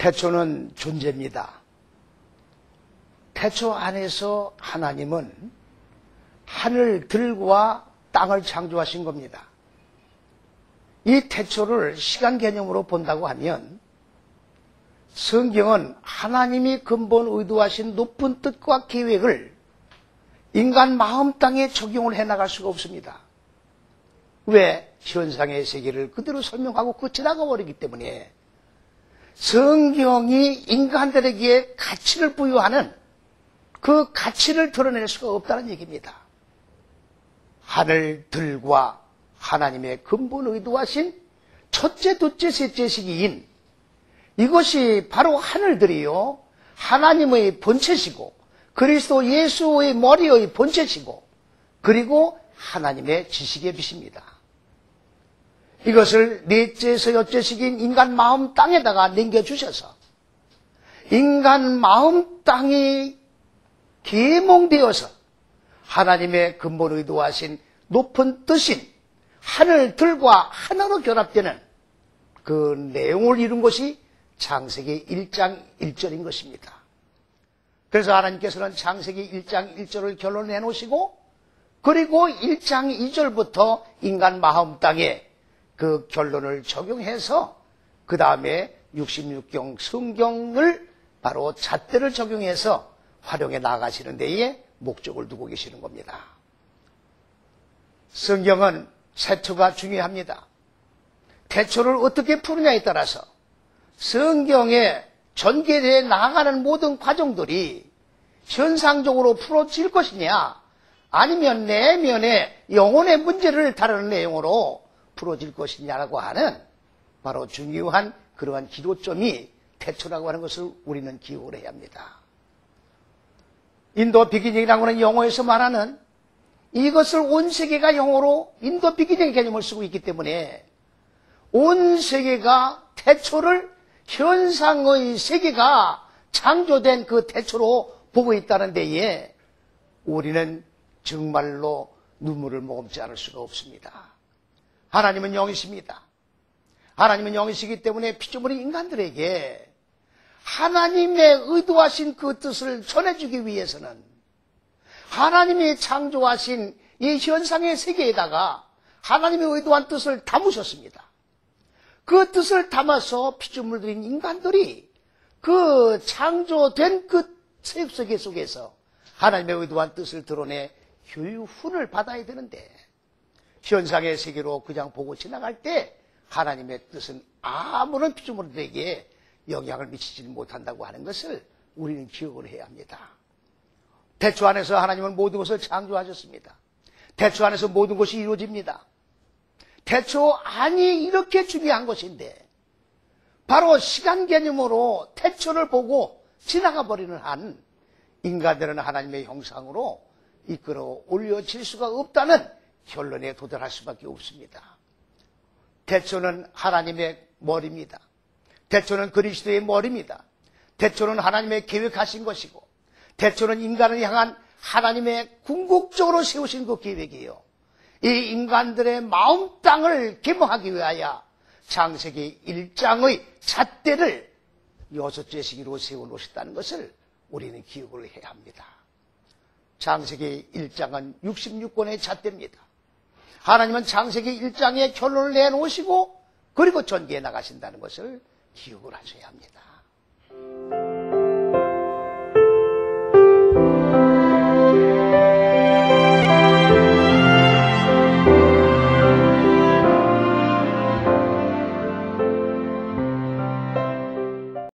태초는 존재입니다. 태초 안에서 하나님은 하늘들과 땅을 창조하신 겁니다. 이 태초를 시간 개념으로 본다고 하면 성경은 하나님이 근본 의도하신 높은 뜻과 계획을 인간 마음 땅에 적용을 해나갈 수가 없습니다. 왜? 현상의 세계를 그대로 설명하고 지나가 버리기 때문에 성경이 인간들에게 가치를 부여하는 그 가치를 드러낼 수가 없다는 얘기입니다. 하늘들과 하나님의 근본 의도하신 첫째, 둘째, 셋째 시기인 이것이 바로 하늘들이요 하나님의 본체시고 그리스도 예수의 머리의 본체시고 그리고 하나님의 지식의 빛입니다. 이것을 넷째에서 여째 시기인 인간 마음 땅에다가 남겨주셔서 인간 마음 땅이 계몽되어서 하나님의 근본 의도하신 높은 뜻인 하늘들과 하나로 결합되는 그 내용을 이룬 것이 창세기 1장 1절인 것입니다. 그래서 하나님께서는 창세기 1장 1절을 결론내 놓으시고 그리고 1장 2절부터 인간 마음 땅에 그 결론을 적용해서 그 다음에 66경 성경을 바로 잣대를 적용해서 활용해 나가시는 데에 목적을 두고 계시는 겁니다. 성경은 태초가 중요합니다. 태초를 어떻게 푸느냐에 따라서 성경에 전개되어 나가는 모든 과정들이 현상적으로 풀어질 것이냐 아니면 내면의 영혼의 문제를 다루는 내용으로 풀어질 것이냐라고 하는 바로 중요한 그러한 기로점이 태초라고 하는 것을 우리는 기억을 해야 합니다. 인도 비기닝이라고 하는 영어에서 말하는 이것을 온 세계가 영어로 인도 비기닝 개념을 쓰고 있기 때문에 온 세계가 태초를 현상의 세계가 창조된 그 태초로 보고 있다는 데에 우리는 정말로 눈물을 머금지 않을 수가 없습니다. 하나님은 영이십니다. 하나님은 영이시기 때문에 피조물인 인간들에게 하나님의 의도하신 그 뜻을 전해주기 위해서는 하나님이 창조하신 이 현상의 세계에다가 하나님의 의도한 뜻을 담으셨습니다. 그 뜻을 담아서 피조물들인 인간들이 그 창조된 그 세계 속에서 하나님의 의도한 뜻을 드러내 교훈을 받아야 되는데 현상의 세계로 그냥 보고 지나갈 때 하나님의 뜻은 아무런 피조물들에게 영향을 미치지 못한다고 하는 것을 우리는 기억을 해야 합니다. 태초 안에서 하나님은 모든 것을 창조하셨습니다. 태초 안에서 모든 것이 이루어집니다. 태초 안이 이렇게 중요한 것인데 바로 시간 개념으로 태초를 보고 지나가 버리는 한 인간들은 하나님의 형상으로 이끌어 올려질 수가 없다는 결론에 도달할 수밖에 없습니다. 태초는 하나님의 머리입니다. 태초는 그리스도의 머리입니다. 태초는 하나님의 계획하신 것이고 태초는 인간을 향한 하나님의 궁극적으로 세우신 그 계획이에요. 이 인간들의 마음 땅을 계몽하기 위하여 창세기 1장의 잣대를 6째 시기로 세워놓으셨다는 것을 우리는 기억을 해야 합니다. 창세기 1장은 66권의 잣대입니다. 하나님은 창세기 1장의 결론을 내놓으시고 그리고 전개해 나가신다는 것을 기억을 하셔야 합니다.